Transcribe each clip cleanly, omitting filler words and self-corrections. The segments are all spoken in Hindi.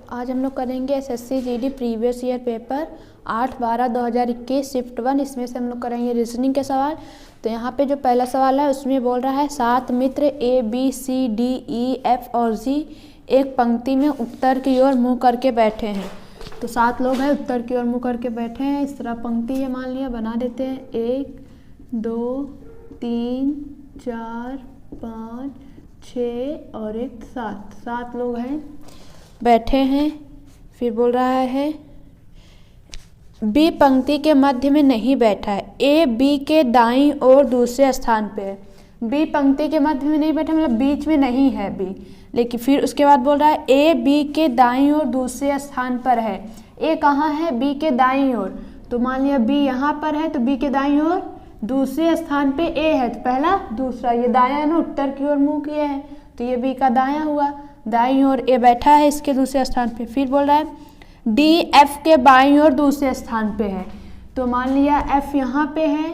आज हम लोग करेंगे SSC GD previous year paper 8/12/2021 shift 1। इसमें से हम लोग करेंगे रीजनिंग के सवाल। तो यहाँ पे जो पहला सवाल है उसमें बोल रहा है 7 मित्र ABCDEF और G एक पंक्ति में उत्तर की ओर मुँह करके बैठे हैं। तो 7 लोग हैं, उत्तर की ओर मुँह करके बैठे हैं। इस तरह पंक्ति है, मान लिया, बना देते हैं। 1 2 3 4 5 6 और 1 7 लोग हैं, बैठे हैं। फिर बोल रहा है बी पंक्ति के मध्य में नहीं बैठा है, ए बी के दाईं ओर दूसरे स्थान पे है। बी पंक्ति के मध्य में नहीं बैठा मतलब बीच में नहीं है बी, लेकिन फिर उसके बाद बोल रहा है ए बी के दाईं ओर दूसरे स्थान पर है। ए कहाँ है? बी के दाईं ओर। तो मान लिया बी यहाँ पर है, तो बी के दाईं ओर दूसरे स्थान पे ए है, तो पहला दूसरा, ये दाया है ना, उत्तर की ओर मुँह किया है, तो ये बी का दाया हुआ। दाईं ओर ए बैठा है इसके दूसरे स्थान पे। फिर बोल रहा है डी एफ के बाईं ओर दूसरे स्थान पे है। तो मान लिया एफ यहाँ पे है,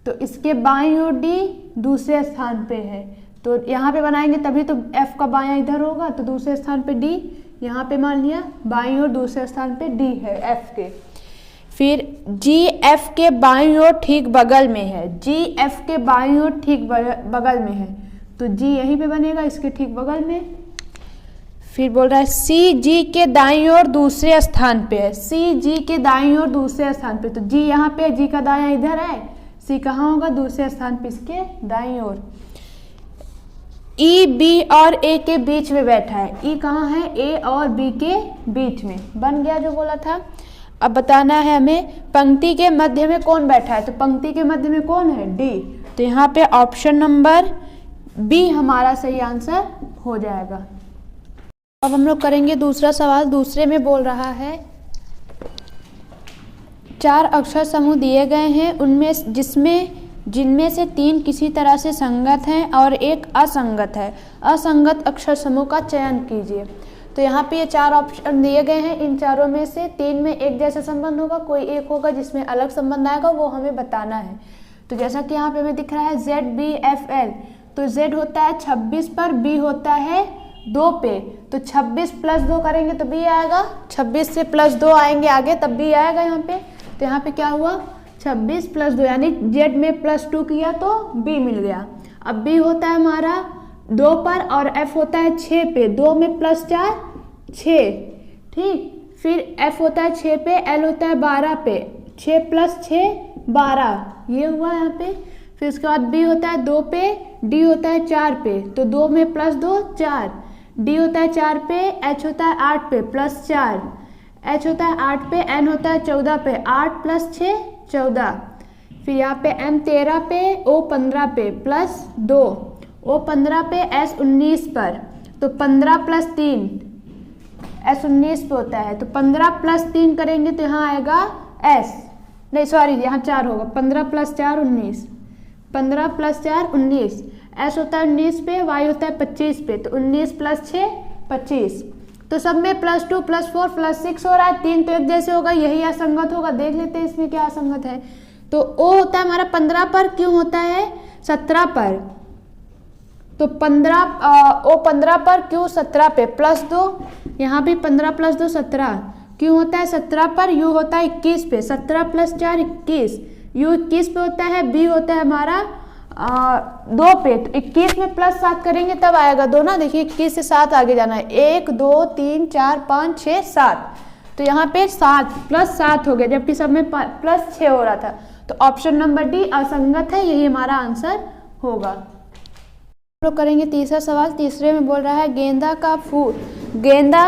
तो इसके बाईं ओर डी दूसरे स्थान पे है। तो यहाँ पे बनाएंगे तभी तो एफ का बायां इधर होगा, तो दूसरे स्थान पे डी, यहाँ पे मान लिया बाईं ओर दूसरे स्थान पे डी है एफ के। फिर जी एफ के बाईं ओर ठीक बगल में है। जी एफ के बाईं ओर ठीक बगल में है, तो जी यहीं पे बनेगा इसके ठीक बगल में। फिर बोल रहा है सी जी के दाईं ओर दूसरे स्थान पे है। सी जी के दाईं ओर दूसरे स्थान पे, तो जी यहाँ पे, जी का दायां इधर है, सी कहाँ होगा? दूसरे स्थान पे इसके दाईं ओर। ई बी और ए के बीच में बैठा है। ई कहाँ है? ए और बी के बीच में। बन गया जो बोला था। अब बताना है हमें पंक्ति के मध्य में कौन बैठा है। तो पंक्ति के मध्य में कौन है? डी। तो यहाँ पे ऑप्शन नंबर बी हमारा सही आंसर हो जाएगा। अब हम लोग करेंगे दूसरा सवाल। दूसरे में बोल रहा है 4 अक्षर समूह दिए गए हैं, उनमें जिनमें से 3 किसी तरह से संगत हैं और एक असंगत है। असंगत अक्षर समूह का चयन कीजिए। तो यहाँ पे ये 4 ऑप्शन दिए गए हैं, इन चारों में से 3 में एक जैसा संबंध होगा, कोई एक होगा जिसमें अलग संबंध आएगा, वो हमें बताना है। तो जैसा कि यहाँ पे हमें दिख रहा है ZBFL, तो Z होता है 26 पर, B होता है 2 पे, तो 26 + 2 करेंगे तो B आएगा। 26 से +2 आएंगे आगे तब B आएगा यहाँ पे। तो यहाँ पे क्या हुआ? 26 + 2, यानी Z में +2 किया तो B मिल गया। अब B होता है हमारा 2 पर और F होता है 6 पे, 2 में +4 6, ठीक। फिर F होता है 6 पे, L होता है 12 पे, 6 + 6 12, ये हुआ यहाँ पे। फिर उसके बाद B होता है 2 पे, D होता है 4 पे, तो 2 में +2 4, D होता है 4 पे, H होता है 8 पे +4, H होता है 8 पे, N होता है 14 पे, 8 + 6 14। फिर यहाँ पे M 13 पे, O 15 पे +2, O 15 पे, S 19 पर, तो 15 + 3, S 19 पे होता है, तो 15 + 3 करेंगे तो यहाँ आएगा S, नहीं सॉरी यहाँ 4 होगा, 15 + 4 19, 15 + 4 19, S होता है 19 पे, Y होता है 25 पे, तो 19 + 6 25। तो सब में +2 +4 +6 हो रहा है, 3 तो एक जैसे होगा, यही असंगत होगा। देख लेते हैं इसमें क्या असंगत है। तो O होता है हमारा 15 पर, क्यों होता है 17 पर, तो 15 पर, क्यों 17 पे, +2, यहाँ भी 15 + 2 17, क्यों होता है 17 पर, U होता है 21 पे, 17 + 4 21, U 21 पे होता है, B होता है हमारा 2 पे, तो 21 में +7 करेंगे तब आएगा 2 ना। देखिए 21 से 7 आगे जाना है, 1 2 3 4 5 6 7, तो यहाँ पे 7 + 7 हो गया, जबकि सब में +6 हो रहा था। तो ऑप्शन नंबर डी असंगत है, यही हमारा आंसर होगा। हम लोग करेंगे तीसरा सवाल। तीसरे में बोल रहा है गेंदा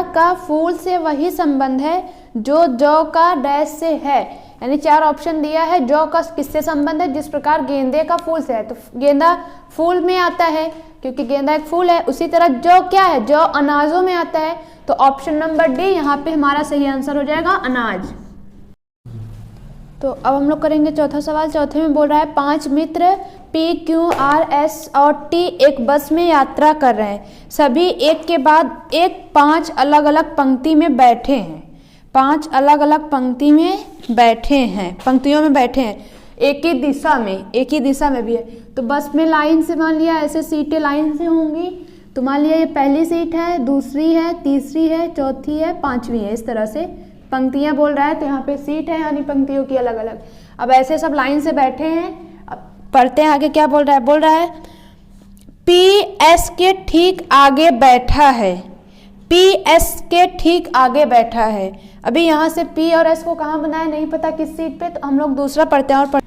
का फूल से वही संबंध है जो जौ का डैश से है। यानी 4 ऑप्शन दिया है, जौ का किससे संबंध है, जिस प्रकार गेंदे का फूल से है। तो गेंदा फूल में आता है क्योंकि गेंदा एक फूल है, उसी तरह जौ क्या है, जौ अनाजों में आता है। तो ऑप्शन नंबर डी यहाँ पे हमारा सही आंसर हो जाएगा, अनाज। तो अब हम लोग करेंगे चौथा सवाल। चौथे में बोल रहा है 5 मित्र P Q R S और T एक बस में यात्रा कर रहे हैं। सभी एक के बाद एक 5 अलग अलग पंक्ति में बैठे हैं। 5 अलग अलग पंक्तियों में बैठे हैं, एक ही दिशा में भी है। तो बस में लाइन से मान लिया ऐसे सीटें लाइन से होंगी, तो मान लिया ये पहली सीट है, दूसरी है, तीसरी है, चौथी है, पांचवी है, इस तरह से पंक्तियां बोल रहा है। तो यहाँ पे सीट है यानी पंक्तियों की अलग अलग। अब ऐसे सब लाइन से बैठे हैं। अब पढ़ते हैं आगे क्या बोल रहा है। बोल रहा है पी एस के ठीक आगे बैठा है, पी एस के ठीक आगे बैठा है। अभी यहाँ से पी और एस को कहाँ बनाया नहीं पता किस सीट पे, तो हम लोग दूसरा पढ़ते हैं। और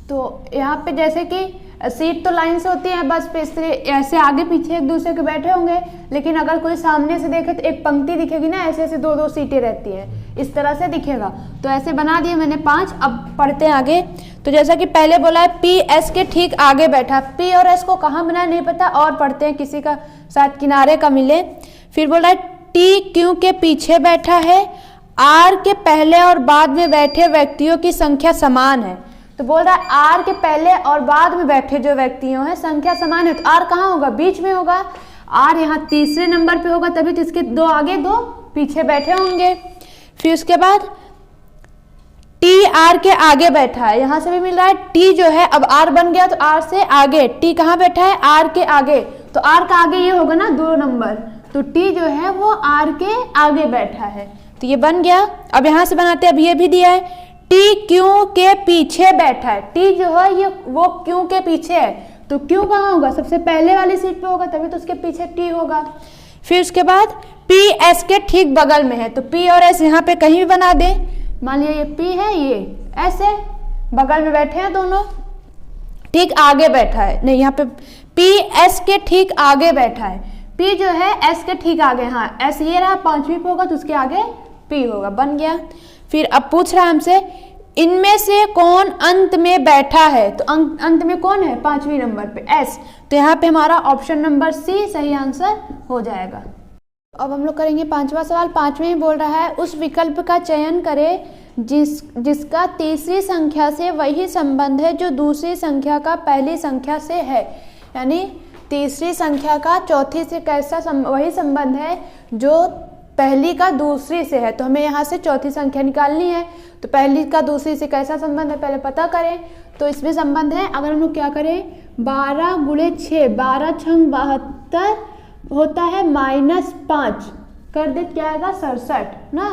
तो यहाँ पे जैसे कि सीट तो लाइन से होती है, बस पे ऐसे आगे पीछे एक दूसरे के बैठे होंगे, लेकिन अगर कोई सामने से देखे तो एक पंक्ति दिखेगी ना, ऐसे ऐसे दो दो सीटें रहती हैं, इस तरह से दिखेगा। तो ऐसे बना दिए मैंने 5। अब पढ़ते हैं आगे। तो जैसा कि पहले बोला है पी एस के ठीक आगे बैठा, पी और एस को कहाँ बनाया नहीं पता, और पढ़ते हैं किसी का साथ किनारे का मिले। फिर बोला है टी क्यू के पीछे बैठा है, आर के पहले और बाद में बैठे व्यक्तियों की संख्या समान है। तो बोल रहा है आर के पहले और बाद में बैठे जो व्यक्तियों हैं संख्या समान है। तो आर कहाँ होगा, बीच में होगा। आर यहाँ तीसरे नंबर पे होगा, तभी तो इसके 2 आगे 2 पीछे बैठे होंगे। फिर उसके बाद टी आर के आगे बैठा है, यहाँ से भी मिल रहा है टी जो है, अब आर बन गया तो आर से आगे, टी कहाँ बैठा है, आर के आगे। तो आर का आगे ये होगा ना 2 नंबर, तो टी जो है वो आर के आगे बैठा है, तो ये बन गया। अब यहाँ से बनाते हैं। अब ये भी दिया है टी क्यू के पीछे बैठा है, टी जो है ये वो क्यू के पीछे है, तो क्यू कहाँ होगा, सबसे पहले वाली सीट पे होगा, तभी तो उसके पीछे टी होगा। फिर उसके बाद पी एस के ठीक बगल में है, तो पी और एस यहाँ पे कहीं भी बना दे। मान लिया ये पी है, ये एस है, बगल में बैठे हैं दोनों, ठीक आगे बैठा है, नहीं यहाँ पे पी एस के ठीक आगे बैठा है, पी जो है एस के ठीक आगे, हाँ एस ये रहा 5वीं पे होगा तो उसके आगे पी होगा, बन गया। फिर अब पूछ रहा है हमसे इनमें से कौन अंत में बैठा है, तो अंत में कौन है 5वीं नंबर पे एस, तो यहाँ पे हमारा ऑप्शन नंबर सी सही आंसर हो जाएगा। अब हम लोग करेंगे 5वां सवाल। 5वें में बोल रहा है उस विकल्प का चयन करें जिसका तीसरी संख्या से वही संबंध है जो दूसरी संख्या का पहली संख्या से है, यानी तीसरी संख्या का चौथी से कैसा वही संबंध है जो पहली का दूसरी से है। तो हमें यहाँ से चौथी संख्या निकालनी है, तो पहली का दूसरी से कैसा संबंध है पहले पता करें। तो इसमें संबंध है, अगर हम लोग क्या करें 12 × 6, 12 × 72 होता है -5 कर दे, क्या आएगा 67 ना।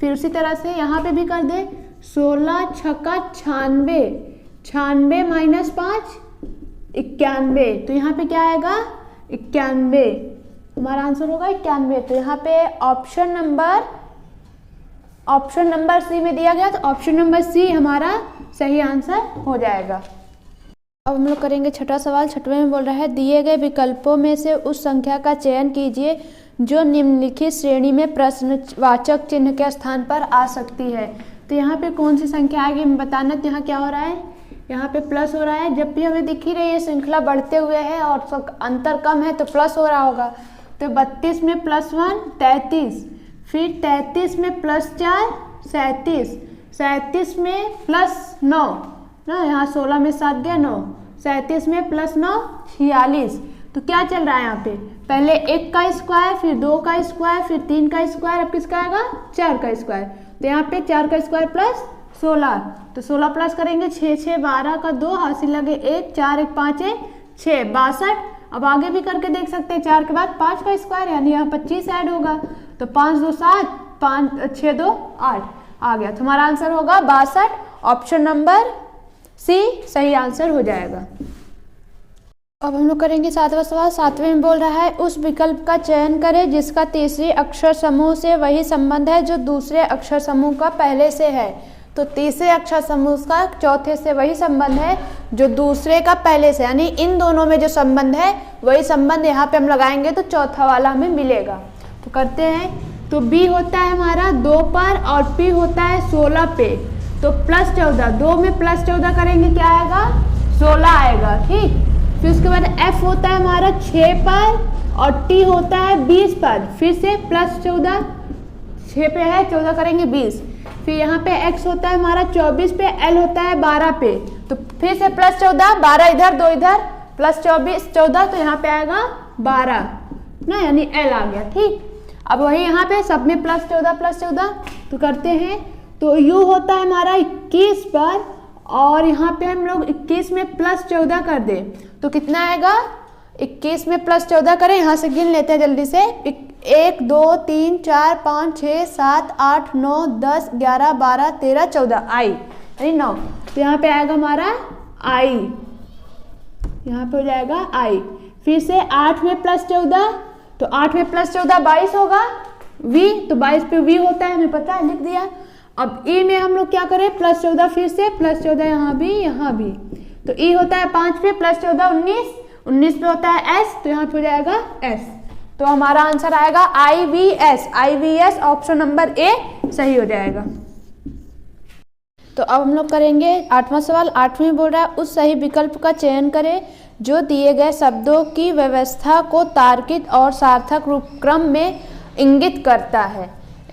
फिर उसी तरह से यहाँ पे भी कर दे 16 × 96, 96 - 5 91, तो यहाँ पे क्या आएगा 91, हमारा आंसर होगा 91। तो यहाँ पे ऑप्शन नंबर सी में दिया गया, तो ऑप्शन नंबर सी हमारा सही आंसर हो जाएगा। अब हम लोग करेंगे 6वां सवाल। 6वें में बोल रहा है दिए गए विकल्पों में से उस संख्या का चयन कीजिए जो निम्नलिखित श्रेणी में प्रश्नवाचक चिन्ह के स्थान पर आ सकती है। तो यहाँ पे कौन सी संख्या आएगी बताना। तो यहाँ क्या हो रहा है, यहाँ पे प्लस हो रहा है, जब भी हमें दिख ही रही है श्रृंखला बढ़ते हुए है और अंतर कम है तो प्लस हो रहा होगा। तो 32 में +1 33, फिर 33 में +4 37, 37 में +9 ना, यहाँ 16 में 7 गया 9, 37 में +9 46। तो क्या चल रहा है यहाँ पे, पहले 1 का स्क्वायर, फिर 2 का स्क्वायर, फिर 3 का स्क्वायर, अब किसका आएगा 4 का स्क्वायर। तो यहाँ पे 4 का स्क्वायर प्लस 16, तो 16 प्लस करेंगे 6 6 12 का 2 हासिल लगे 1 4 1 5 1 6 62। अब आगे भी करके देख सकते हैं, 4 के बाद 5 का स्क्वायर यानी यहाँ 25 ऐड होगा, तो 5 2 7 5 6 2 8 आ गया। तो हमारा आंसर होगा 62, ऑप्शन नंबर सी सही आंसर हो जाएगा। अब हम लोग करेंगे 7वां सवाल। 7वें में बोल रहा है उस विकल्प का चयन करें जिसका तीसरे अक्षर समूह से वही संबंध है जो दूसरे अक्षर समूह का पहले से है। तो तीसरे अक्षर समूह का चौथे से वही संबंध है जो दूसरे का पहले से, यानी इन दोनों में जो संबंध है वही संबंध यहाँ पे हम लगाएंगे तो चौथा वाला हमें मिलेगा। तो करते हैं, तो B होता है हमारा 2 पर और P होता है 16 पे, तो +14, 2 में +14 करेंगे क्या आएगा 16 आएगा, ठीक। फिर उसके बाद F होता है हमारा 6 पर और T होता है 20 पर, फिर से +14, 6 पे है 14 करेंगे 20। फिर यहाँ पे x होता है हमारा 24 पे, l होता है 12 पे, तो फिर से +14, 12 इधर 2 इधर, +24 14, तो यहाँ पे आएगा 12 ना, यानी l आ गया, ठीक। अब वही यहाँ पे सब में +14 तो करते हैं, तो u होता है हमारा 21 पर और यहाँ पे हम लोग 21 में +14 कर दें तो कितना आएगा 21 में प्लस 14 करें, यहाँ से गिन लेते हैं जल्दी से। 1 2 3 4 5 6 7 8 9 10 11 12 13 14 आई, यानी 9। तो यहाँ पे आएगा हमारा आई, यहाँ पे हो जाएगा आई। फिर से 8 में प्लस 14, तो 8 में प्लस 14 22 होगा, वी, तो 22 पे वी होता है, हमें पता है, लिख दिया। अब ई में हम लोग क्या करें, प्लस 14, फिर से प्लस 14 यहाँ भी, तो ई होता है 5 पे, प्लस 14 19, 19 पे होता है एस, तो यहाँ पे हो जाएगा एस। तो हमारा आंसर आएगा IVS, IVS ऑप्शन नंबर ए सही हो जाएगा। तो अब हम लोग करेंगे 8वां सवाल। 8वें बोल रहा है उस सही विकल्प का चयन करें जो दिए गए शब्दों की व्यवस्था को तार्किक और सार्थक रूप क्रम में इंगित करता है।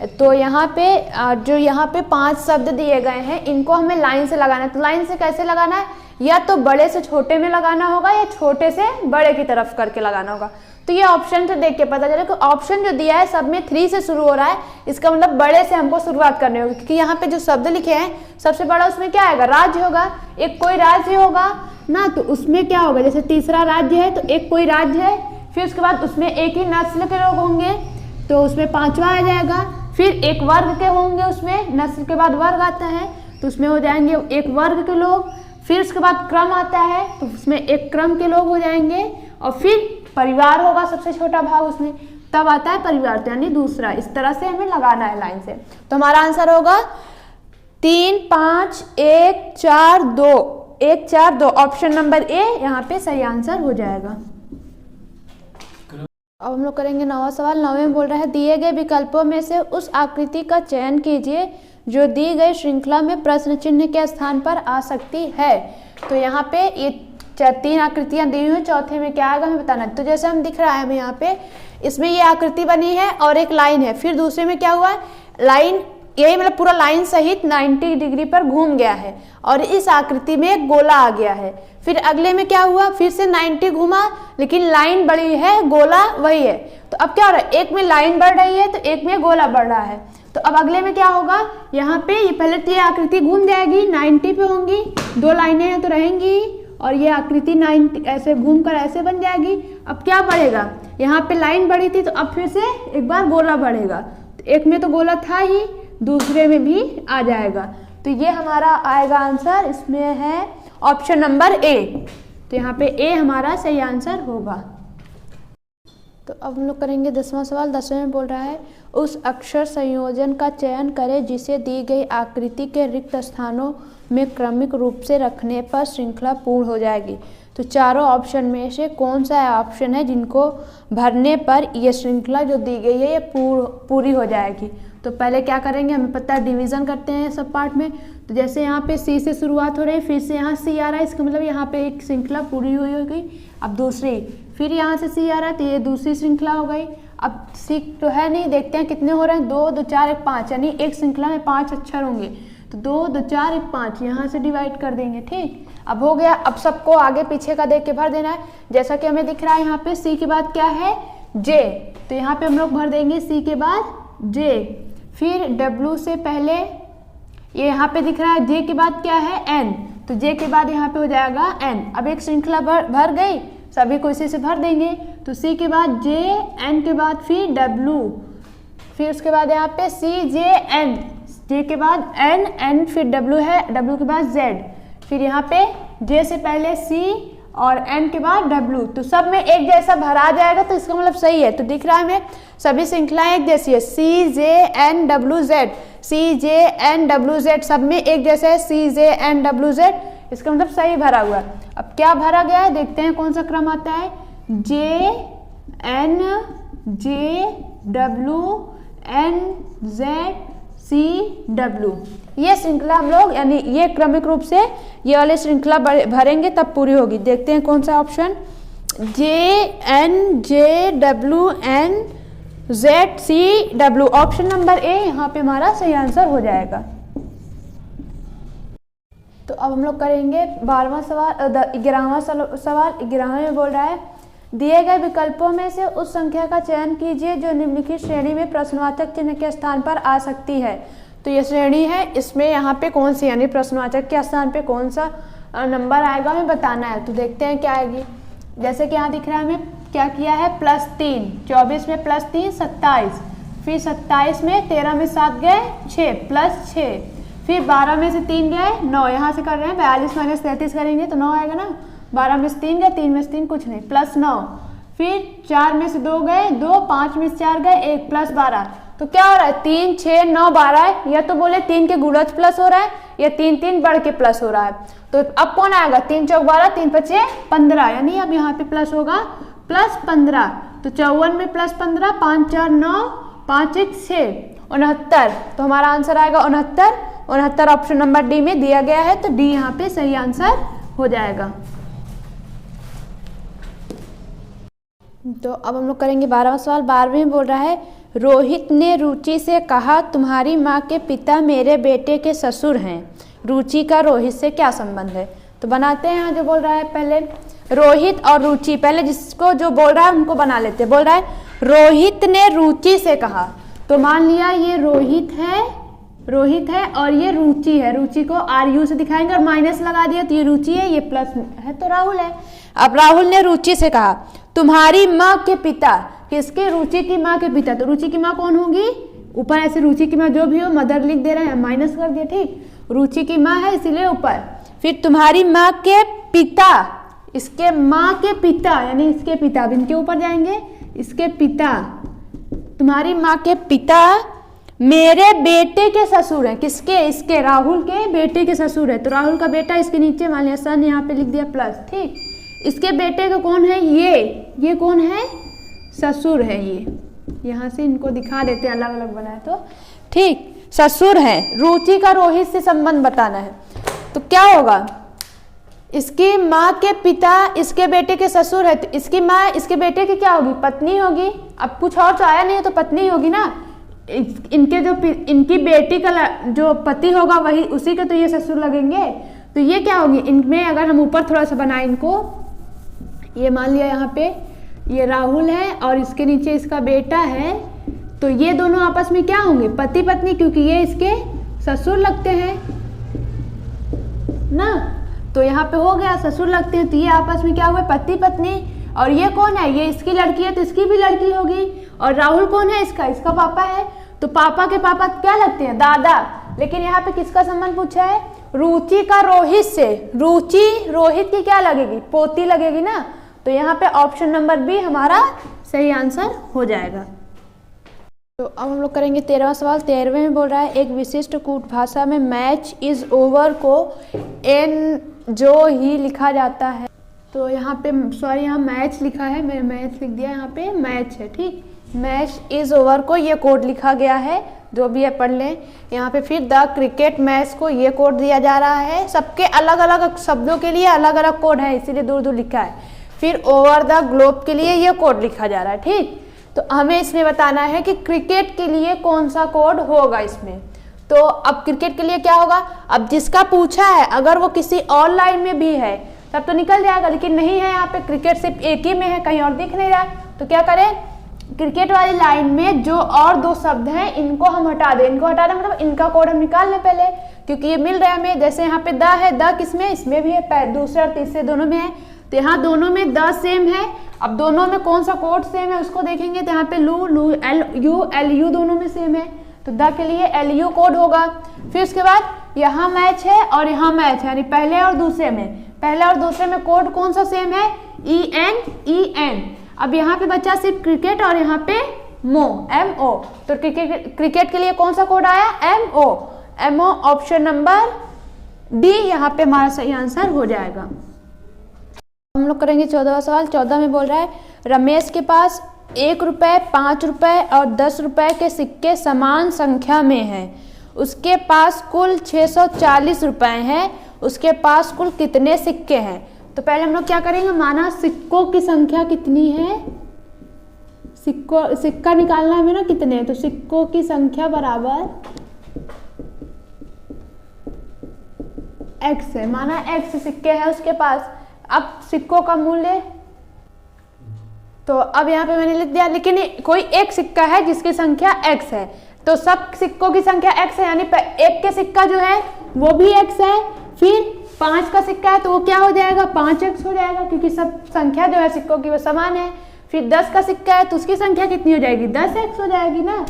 तो यहाँ पे 5 शब्द दिए गए हैं, इनको हमें लाइन से लगाना है। तो लाइन से कैसे लगाना है, या तो बड़े से छोटे में लगाना होगा या छोटे से बड़े की तरफ करके लगाना होगा। तो ये ऑप्शन से देख के पता चले कि ऑप्शन जो दिया है सब में 3 से शुरू हो रहा है, इसका मतलब बड़े से हमको शुरुआत करनी होगी, क्योंकि यहाँ पे जो शब्द लिखे हैं सबसे बड़ा उसमें क्या आएगा, राज्य होगा। एक कोई राज्य होगा ना, तो उसमें क्या होगा, जैसे तीसरा राज्य है तो एक कोई राज्य है, फिर उसके बाद उसमें एक ही नस्ल के लोग होंगे तो उसमें 5वां आ जाएगा। फिर एक वर्ग के होंगे, उसमें नस्ल के बाद वर्ग आता है तो उसमें हो जाएंगे एक वर्ग के लोग। फिर उसके बाद क्रम आता है तो उसमें एक क्रम के लोग हो जाएंगे, और फिर परिवार होगा सबसे छोटा भाग उसमें, तब आता है परिवार, तो यानी दूसरा। इस तरह से हमें लगाना है लाइन से। तो हमारा आंसर होगा 3 5 1 4 2, 1 4 2 ऑप्शन नंबर ए यहाँ पे सही आंसर हो जाएगा। अब हम लोग करेंगे 9वां सवाल। 9वें में बोल रहा है दिए गए विकल्पों में से उस आकृति का चयन कीजिए जो दी गई श्रृंखला में प्रश्न चिन्ह के स्थान पर आ सकती है। तो यहाँ पे ये 3 आकृतियां दी हुई हैं, चौथे में क्या आएगा हमें बताना है। तो जैसे हम दिख रहा है हमें यहाँ पे, इसमें ये आकृति बनी है और एक लाइन है, फिर दूसरे में क्या हुआ है, लाइन यही मतलब पूरा लाइन सहित 90 डिग्री पर घूम गया है और इस आकृति में एक गोला आ गया है। फिर अगले में क्या हुआ, फिर से 90 घूमा लेकिन लाइन बड़ी है, गोला वही है। तो अब क्या हो रहा है, एक में लाइन बढ़ रही है तो एक में गोला बढ़ रहा है। तो अब अगले में क्या होगा, यहाँ पे ये पहले तो ये आकृति घूम जाएगी, 90 पे होंगी, 2 लाइनें हैं तो रहेंगी, और ये आकृति 90 ऐसे घूमकर ऐसे बन जाएगी। अब क्या बढ़ेगा, यहाँ पे लाइन बढ़ी थी तो अब फिर से एक बार गोला बढ़ेगा, तो एक में तो गोला था ही, दूसरे में भी आ जाएगा। तो ये हमारा आएगा आंसर, इसमें है ऑप्शन नंबर ए। तो यहाँ पे ए हमारा सही आंसर होगा। तो अब हम लोग करेंगे 10वां सवाल। 10वें में बोल रहा है उस अक्षर संयोजन का चयन करें जिसे दी गई आकृति के रिक्त स्थानों में क्रमिक रूप से रखने पर श्रृंखला पूर्ण हो जाएगी। तो चारों ऑप्शन में से कौन सा ऑप्शन है जिनको भरने पर यह श्रृंखला जो दी गई है ये पूरी हो जाएगी। तो पहले क्या करेंगे, हमें पता है डिवीज़न करते हैं सब पार्ट में। तो जैसे यहाँ पे सी से शुरुआत हो रही है, फिर से यहाँ सी आ रहा है, इसका मतलब यहाँ पे एक श्रृंखला पूरी हुई होगी। अब दूसरी, फिर यहाँ से सी आ रहा है तो ये दूसरी श्रृंखला हो गई। अब सी तो है नहीं, देखते हैं कितने हो रहे हैं, 2 2 4 1 5, यानी एक श्रृंखला में 5 अक्षर होंगे। तो 2 2 4 1 5 यहाँ से डिवाइड कर देंगे, ठीक। अब हो गया, अब सबको आगे पीछे का देख के भर देना है। जैसा कि हमें दिख रहा है यहाँ पे सी के बाद क्या है, जे, तो यहाँ पे हम लोग भर देंगे सी के बाद जे। फिर डब्ल्यू से पहले ये यहाँ पे दिख रहा है जे के बाद क्या है एन, तो जे के बाद यहाँ पे हो जाएगा एन। अब एक श्रृंखला भर गई, सभी को इसी से भर देंगे। तो सी के बाद जे, एन के बाद फिर डब्ल्यू, फिर उसके बाद यहाँ पे सी जे एन, जे के बाद एन, एन फिर डब्ल्यू है, डब्ल्यू के बाद जेड, फिर यहाँ पे जे से पहले सी और एन के बाद डब्ल्यू। तो सब में एक जैसा भरा जाएगा, तो इसका मतलब सही है। तो दिख रहा है हमें सभी श्रृंखलाएं एक जैसी है, सी जे एन डब्ल्यू जेड, सी जे एन डब्ल्यू जेड, सब में एक जैसा है, सी जे एन डब्ल्यू जेड, इसका मतलब सही भरा हुआ है। अब क्या भरा गया है देखते हैं कौन सा क्रम आता है, J N J W N Z C W, ये श्रृंखला हम लोग यानी ये क्रमिक रूप से ये वाले श्रृंखला भरेंगे तब पूरी होगी। देखते हैं कौन सा option, J N J W N Z C W, option number A यहाँ पे हमारा सही आंसर हो जाएगा। तो अब हम लोग करेंगे 12वां सवाल, 11वां सवाल। 11वें में बोल रहा है दिए गए विकल्पों में से उस संख्या का चयन कीजिए जो निम्नलिखित श्रेणी में प्रश्नवाचक चिन्ह के स्थान पर आ सकती है। तो ये श्रेणी है, इसमें यहाँ पे कौन सी यानी प्रश्नवाचक के स्थान पे कौन सा नंबर आएगा हमें बताना है। तो देखते हैं क्या आएगी। जैसे कि यहाँ दिख रहा है हमें क्या किया है, +3, 24 में +3 27, फिर 27 में 13 में 7 गए 6 +6, फिर 12 में से 3 गए 9, यहाँ से कर रहे हैं 42 - 33 करेंगे तो 9 आएगा ना, 12 में से 3 गए, 3 में से 3 कुछ नहीं, +9, फिर 4 में से 2 गए 2, 5 में से 4 गए 1, +12। तो क्या हो रहा है, 3 6 9 12 है, या तो बोले 3 के गुणज प्लस हो रहा है या 3 3 बढ़ के प्लस हो रहा है। तो अब कौन आएगा, 3 चौक 12, 3 पचे 15, यानी अब यहाँ पे प्लस होगा +15। तो 54 में +15, 5 4 9, 5 1 6, 69। तो हमारा आंसर आएगा 69। 69 ऑप्शन नंबर डी में दिया गया है, तो डी यहाँ पे सही आंसर हो जाएगा। तो अब हम लोग करेंगे 12वां सवाल। 12वें में बोल रहा है, रोहित ने रुचि से कहा, तुम्हारी माँ के पिता मेरे बेटे के ससुर हैं। रुचि का रोहित से क्या संबंध है? तो बनाते हैं। जो बोल रहा है पहले रोहित और रुचि, पहले जिसको जो बोल रहा है उनको बना लेते हैं। बोल रहा है रोहित ने रुचि से कहा, तो मान लिया ये रोहित है और ये रुचि है। रुचि को RU से दिखाएंगे और माइनस लगा दिया तो ये रुचि है, ये प्लस है तो राहुल है। अब राहुल ने रुचि से कहा, तुम्हारी माँ के पिता, किसके, रुचि की माँ के पिता। तो रुचि की माँ कौन होगी, ऊपर ऐसे रुचि की माँ जो भी हो, मदर लिख दे रहे हैं, माइनस कर दिया, ठीक। रुचि की माँ है इसीलिए ऊपर। फिर तुम्हारी माँ के पिता, इसके माँ के पिता यानी इसके पिता, अब इनके ऊपर जाएंगे, इसके पिता, तुम्हारी माँ के पिता मेरे बेटे के ससुर हैं। किसके, इसके, राहुल के बेटे के ससुर है। तो राहुल का बेटा इसके नीचे मान लिया सन, यहाँ पे लिख दिया प्लस, ठीक। इसके बेटे का कौन है, ये कौन है, ससुर है। ये यहाँ से इनको दिखा देते हैं, अलग अलग बनाए तो ठीक, ससुर है। रुचि का रोहित से संबंध बताना है, तो क्या होगा, इसकी माँ के पिता इसके बेटे के ससुर है, तो इसकी माँ इसके बेटे की क्या होगी, पत्नी होगी। अब कुछ और तो आया नहीं है तो पत्नी होगी ना। इनके जो इनकी बेटी का जो पति होगा वही, उसी के तो ये ससुर लगेंगे। तो ये क्या होगी, इनमें अगर हम ऊपर थोड़ा सा बनाए इनको, ये मान लिया यहाँ पे ये राहुल है और इसके नीचे इसका बेटा है, तो ये दोनों आपस में क्या होंगे, पति पत्नी, क्योंकि ये इसके ससुर लगते हैं ना। तो यहाँ पे हो गया ससुर लगते हैं, तो ये आपस में क्या हुए, पति पत्नी। और ये कौन है, ये इसकी लड़की है तो इसकी भी लड़की होगी। और राहुल कौन है, इसका पापा है, तो पापा के पापा क्या लगते हैं, दादा। लेकिन यहाँ पे किसका संबंध पूछा है, रुचि का रोहित से। रुचि रोहित की क्या लगेगी, पोती लगेगी ना। तो यहाँ पे ऑप्शन नंबर बी हमारा सही आंसर हो जाएगा। तो अब हम लोग करेंगे 13वां सवाल। 13वें में बोल रहा है, एक विशिष्ट कूट भाषा में मैच इज ओवर को एन जो ही लिखा जाता है। तो यहाँ पे सॉरी, यहाँ मैच लिखा है, मैंने मैच लिख दिया, यहाँ पे मैच है, ठीक। मैच इज ओवर को ये कोड लिखा गया है, जो भी है पढ़ लें। यहाँ पे फिर द क्रिकेट मैच को ये कोड दिया जा रहा है। सबके अलग अलग शब्दों के लिए अलग अलग कोड है, इसीलिए दूर दूर लिखा है। फिर ओवर द ग्लोब के लिए ये कोड लिखा जा रहा है, ठीक। तो हमें इसमें बताना है कि क्रिकेट के लिए कौन सा कोड होगा इसमें। तो अब क्रिकेट के लिए क्या होगा, अब जिसका पूछा है अगर वो किसी और लाइन में भी है तब तो निकल जाएगा, लेकिन नहीं है, यहाँ पे क्रिकेट सिर्फ एक ही में है, कहीं और दिख नहीं रहा है। तो क्या करें, क्रिकेट वाली लाइन में जो और दो शब्द हैं इनको हम हटा दें। इनको हटा दें मतलब इनका कोड हम निकाल लें पहले, क्योंकि ये मिल रहा है हमें। जैसे यहाँ पे द है, द किसमें, इसमें भी है, दूसरे और तीसरे दोनों में है। तो यहाँ दोनों में द सेम है। अब दोनों में कौन सा कोड सेम है उसको देखेंगे, तो यहाँ पे लू एल यू दोनों में सेम है, तो द के लिए LU कोड होगा। फिर उसके बाद यहाँ मैच है और यहाँ मैच है, यानी पहले और दूसरे में, पहले और दूसरे में कोड कौन सा सेम है, EN। अब यहाँ पे बचा सिर्फ क्रिकेट और यहाँ पे MO। तो क्रिकेट के लिए कौन सा कोड आया, MO। ऑप्शन नंबर डी यहाँ पे हमारा सही आंसर हो जाएगा। हम लोग करेंगे 14वां सवाल। 14 में बोल रहा है, रमेश के पास 1 रुपये, 5 रुपये और 10 रुपये के सिक्के समान संख्या में हैं। उसके पास कुल 640 रुपये हैं। उसके पास कुल कितने सिक्के हैं? तो पहले हम लोग क्या करेंगे, माना सिक्कों की संख्या कितनी है, सिक्का निकालना है ना कितने, तो सिक्कों की संख्या बराबर x है। माना x सिक्के हैं उसके पास। अब सिक्कों का मूल्य, तो अब यहाँ पे मैंने लिख दिया, लेकिन कोई एक सिक्का है जिसकी संख्या x है, तो सब सिक्कों की संख्या x है, यानी एक के सिक्का जो है वो भी x है। फिर 5 का सिक्का है तो वो क्या हो जाएगा, 5x हो जाएगा, क्योंकि सब संख्या जो है सिक्कों की वो समान है। फिर 10 का सिक्का है तो उसकी संख्या कितनी हो जाएगी, 10x हो जाएगी ना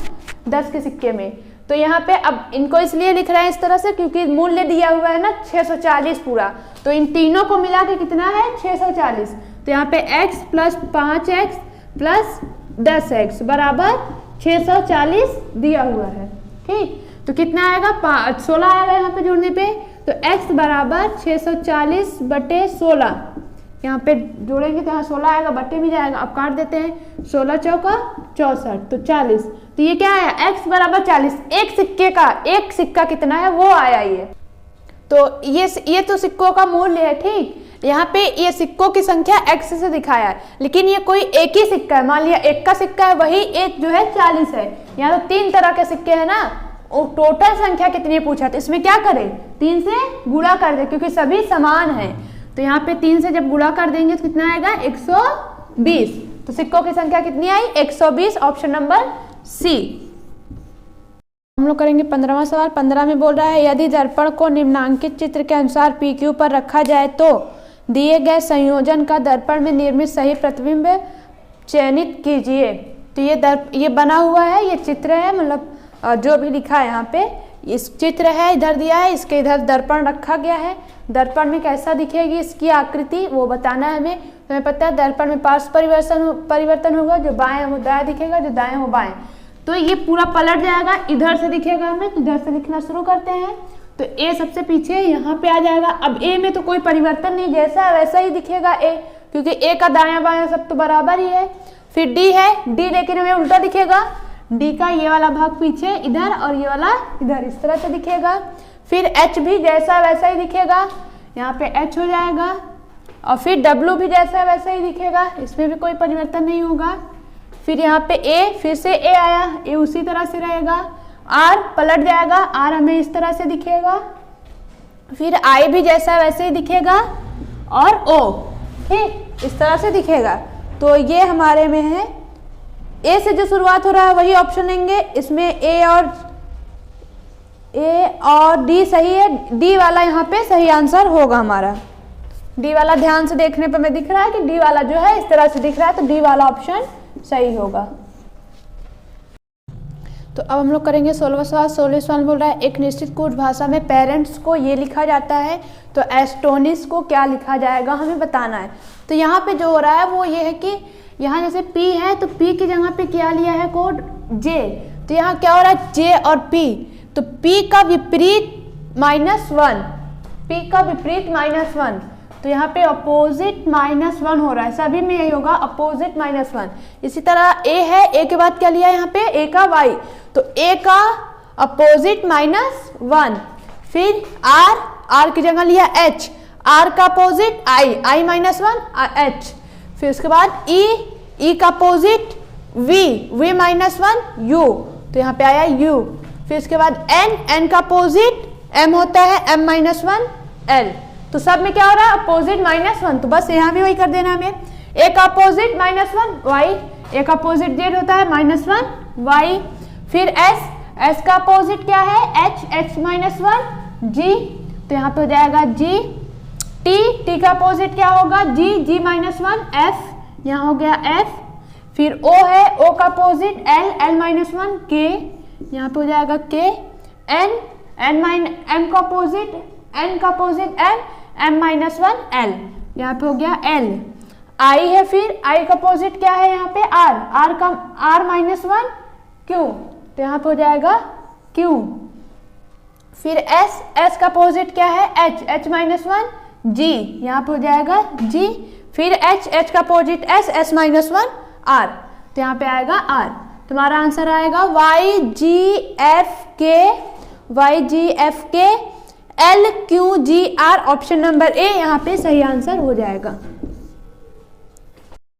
10 के सिक्के में। तो यहाँ पे अब इनको इसलिए लिख रहे हैं इस तरह से क्योंकि मूल्य दिया हुआ है ना 640 पूरा, तो इन तीनों को मिला के कितना है 640। तो यहाँ पे x plus 5x plus 10x बराबर 640 दिया हुआ है। ठीक, तो कितना आएगा 16 आएगा यहाँ पे जोड़ने पे, तो x बराबर 640 बटे 16, यहाँ पे जोड़ेंगे तो यहाँ 16 आएगा, बटे भी जाएगा। अब काट देते हैं, 16 चौका 64 तो 40, तो ये क्या आया x बराबर 40। एक सिक्के का एक सिक्का कितना है वो आया ये। तो ये तो सिक्कों का मूल्य है। ठीक, यहाँ पे ये सिक्कों की संख्या x से दिखाया है, लेकिन ये कोई एक ही सिक्का है, मान लिया एक का सिक्का है, वही एक जो है 40 है। यहाँ तो 3 तरह के सिक्के हैं ना, और टोटल संख्या कितनी पूछा, तो इसमें क्या करें 3 से गुणा कर दे क्योंकि सभी समान हैं। तो यहाँ पे 3 से जब गुणा कर देंगे तो कितना आएगा 120। तो सिक्कों की संख्या कितनी आई 120, ऑप्शन नंबर सी। हम लोग करेंगे 15वां सवाल। 15 में बोल रहा है यदि दर्पण को निम्नांकित चित्र के अनुसार PQ पर रखा जाए तो दिए गए संयोजन का दर्पण में निर्मित सही प्रतिबिंब चयनित कीजिए। तो ये बना हुआ है, ये चित्र है, मतलब जो भी लिखा है यहाँ पे इस चित्र है, इधर दिया है, इसके इधर दर्पण रखा गया है। दर्पण में कैसा दिखेगी इसकी आकृति वो बताना है हमें। तो हमें पता है दर्पण में पार्श्व परिवर्तन होगा, जो बाएं वो दाएं दिखेगा, जो दाएं वो बाएं। तो ये पूरा पलट जाएगा, इधर से दिखेगा हमें, तो इधर से लिखना शुरू करते हैं। तो ए सबसे पीछे यहाँ पे आ जाएगा। अब ए में तो कोई परिवर्तन नहीं, जैसा वैसा ही दिखेगा ए, क्योंकि ए का दायां बायां सब तो बराबर ही है। फिर डी है, डी लेकिन हमें उल्टा दिखेगा, डी का ये वाला भाग पीछे इधर और ये वाला इधर, इस तरह से दिखेगा। फिर एच भी जैसा वैसा ही दिखेगा, यहाँ पे एच हो जाएगा। और फिर डब्ल्यू भी जैसा वैसा ही दिखेगा, इसमें भी कोई परिवर्तन नहीं होगा। फिर यहाँ पे ए, फिर से ए आया, ए उसी तरह से रहेगा। आर पलट जाएगा, आर हमें इस तरह से दिखेगा। फिर आई भी जैसा वैसे ही दिखेगा, और ओ ठीक इस तरह से दिखेगा। तो ये हमारे में है, ए से जो शुरुआत हो रहा है वही ऑप्शन लेंगे। इसमें ए और डी सही है, डी वाला यहाँ पे सही आंसर होगा हमारा। डी वाला ध्यान से देखने पर मैं दिख रहा है कि डी वाला जो है इस तरह से दिख रहा है, तो डी वाला ऑप्शन सही होगा। तो अब हम लोग करेंगे 16वां सवाल। 16वें सवाल बोल रहा है एक निश्चित कुछ भाषा में पेरेंट्स को ये लिखा जाता है तो एस्टोनिश को क्या लिखा जाएगा हमें बताना है। तो यहाँ पे जो हो रहा है वो ये है कि यहाँ जैसे P है तो P की जगह पे क्या लिया है कोड J। तो यहाँ क्या हो रहा है J और P, तो P का विपरीत -1, P का विपरीत -1, तो यहाँ पे अपोजिट -1 हो रहा है, सभी में यही होगा अपोजिट -1। इसी तरह A है, A के बाद क्या लिया है यहाँ पे A का Y, तो A का अपोजिट -1। फिर R की जगह लिया H, R का अपोजिट I -1 H। फिर उसके बाद E का अपोजिट V -1 U, तो यहाँ पे आया U। फिर उसके बाद N का अपोजिट M होता है M-1 L, तो सब में क्या हो रहा है अपोजिट -1, तो बस यहाँ भी वही कर देना हमें। A का अपोजिट -1 Y, A का अपोजिट Z होता है -1 Y। फिर S का अपोजिट क्या है H-1 G, तो यहाँ पे हो जाएगा G। T का अपोजिट क्या होगा G-1 F, यहाँ हो गया F। फिर O है, O का अपोजिट L-1 K, यहाँ पे हो जाएगा K। M का अपोजिट N का अपोजिट M-1 L, यहाँ पे हो गया L। I है, फिर I का अपोजिट क्या है यहाँ पे R का R-1 Q, तो यहाँ पे हो जाएगा Q। फिर S का अपोजिट क्या है H-1 G, यहाँ पे हो जाएगा G। फिर H का अपोजिट S-1 R, तो यहाँ पे आएगा R। तुम्हारा आंसर आएगा YGFK LQGR, option number A यहाँ पे सही आंसर हो जाएगा।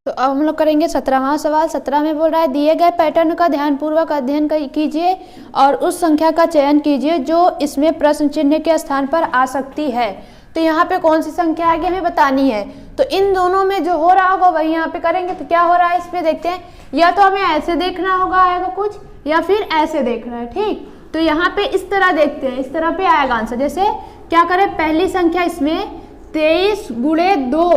तो अब हम लोग करेंगे 17वां सवाल। 17 में बोल रहा है दिए गए पैटर्न का ध्यानपूर्वक अध्ययन कीजिए और उस संख्या का चयन कीजिए जो इसमें प्रश्न चिन्ह के स्थान पर आ सकती है। तो यहाँ पे कौन सी संख्या आगे हमें बतानी है, तो इन दोनों में जो हो रहा होगा वही यहाँ पे करेंगे। तो क्या हो रहा है इसमें देखते हैं, या तो हमें ऐसे देखना होगा आएगा कुछ, या फिर ऐसे देखना है। ठीक, तो यहाँ पे इस तरह देखते हैं, इस तरह पे आएगा आंसर। जैसे क्या करें, पहली संख्या इसमें 23 गुणे 2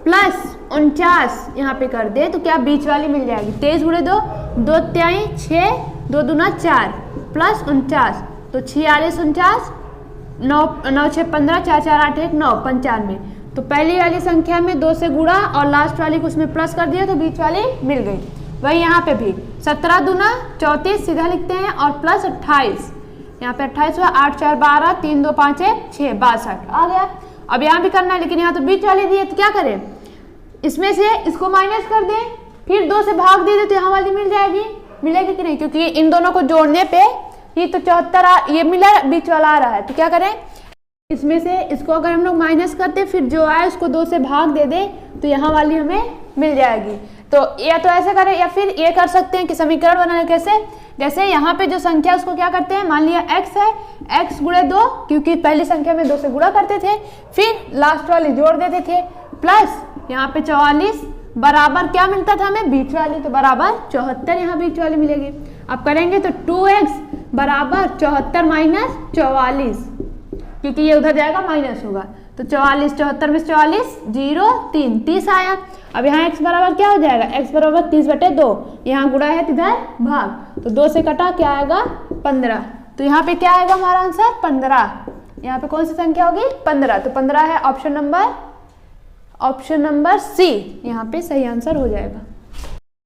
प्लस 49 यहाँ पे कर दे तो क्या बीच वाली मिल जाएगी। 23 गुणे 2, 2 त्याई 6, 2 दूना 4 प्लस 49 तो 46 49 9 9 6 15 4 4 8 1 9 95। तो पहली वाली संख्या में 2 से गुणा और लास्ट वाली को उसमें प्लस कर दिया तो बीच वाली मिल गई। वही यहाँ पे भी 17 दूना 34 सीधा लिखते हैं और प्लस 28, यहाँ पे 28 हुआ, 8 4 12 3 2 5 1 6 62 आ गया। अब यहाँ भी करना है लेकिन यहाँ तो बीच वाली दी है तो क्या करें, इसमें से इसको माइनस कर दें, फिर 2 से भाग दे तो यहाँ वाली मिल जाएगी। मिलेगी कि नहीं, क्योंकि इन दोनों को जोड़ने पे ये तो 74 ये मिला, बीच वाला आ रहा है। तो क्या करें, इसमें से इसको अगर हम लोग माइनस करते फिर जो आए उसको 2 से भाग दे दे तो यहाँ वाली हमें मिल जाएगी। तो या तो ऐसे करें या फिर ये कर सकते हैं कि समीकरण बनाने कैसे, जैसे यहाँ पे जो संख्या उसको क्या करते हैं, मान लिया x है, x गुणे 2 क्योंकि पहली संख्या में 2 से गुणा करते थे, फिर लास्ट वाली जोड़ देते थे, प्लस यहाँ पे 44 बराबर क्या मिलता था हमें, बीच वाली, तो बराबर 74 यहाँ बीच वाली मिलेगी। अब करेंगे तो 2x बराबर 74 माइनस 44 क्योंकि ये उधर जाएगा माइनस होगा तो 44 74 में 44 0 3 30 आया। अब यहाँ x बराबर क्या हो जाएगा, x बराबर 30/2, यहाँ गुणा है इधर भाग तो 2 से कटा क्या आएगा 15। तो यहाँ पे क्या आएगा हमारा आंसर 15। यहाँ पे कौन सी संख्या होगी 15, तो 15 है ऑप्शन नंबर सी, यहाँ पे सही आंसर हो जाएगा।